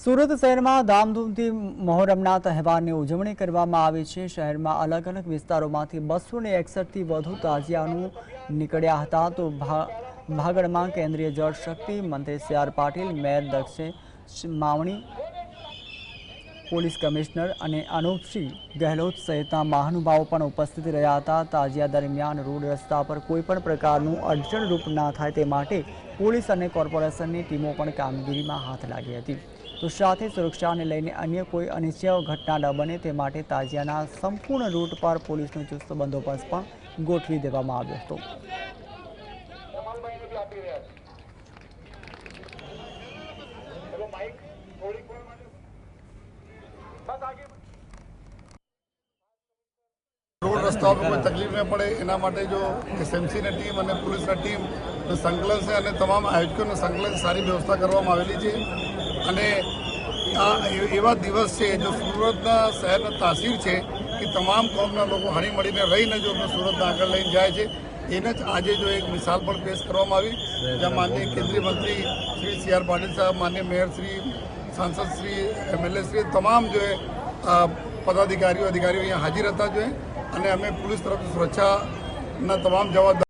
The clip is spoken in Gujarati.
સુરત શહેરમાં ધામધૂમથી મોહરમના તહેવારની ઉજવણી કરવામાં આવી છે। શહેરમાં અલગ અલગ વિસ્તારોમાંથી 261થી વધુ તાજિયાનું નીકળ્યા હતા। તો ભાગડમાં કેન્દ્રીય જળશક્તિ મંત્રી C R. Patil, mayor Dakshesh Mavani, police commissioner અને અનુપસિંહ ગહેલોત સહિતના મહાનુભાવો પણ ઉપસ્થિત રહ્યા હતા। તાજિયા દરમિયાન રોડ રસ્તા પર કોઈપણ પ્રકારનું અડચણરૂપ ના થાય તે માટે પોલીસ અને કોર્પોરેશનની ટીમો પણ કામગીરીમાં હાથ લાગી હતી। તો સાથે સુરક્ષાને લઈને અન્ય કોઈ અનિચ્છનીય ઘટના ન બને તે માટે તાજિયાના સંપૂર્ણ રૂટ પર પોલીસનો ચુસ્ત બંદોબસ્ત પણ ગોઠવી દેવામાં આવ્યો હતો। रोड रस्ता पर कोई तकलीफ न पड़े एना माटे जो एसएमसी ने टीम और पुलिस टीम संकलन से और तमाम आयोजकों संकलन सारी व्यवस्था करवामां आवेली छे। અને આ એવા દિવસ છે જો સુરતના શહેરના તાસીર છે કે તમામ કોમના લોકો હળી મળીને રહીને જો સુરતને આગળ લઈને જાય છે। એને જ આજે જો એક મિસાલ પણ પેશ કરવામાં આવી, જ્યાં માનનીય કેન્દ્રીય મંત્રી શ્રી સી.આર. પાટીલ સાહેબ, માનનીય મેયર શ્રી, સાંસદ શ્રી, એમએલએ શ્રી તમામ જો પદાધિકારીઓ અધિકારીઓ અહીંયા હાજર હતા। જો અને અમે પોલીસ તરફથી સુરક્ષાના તમામ જવાબદારી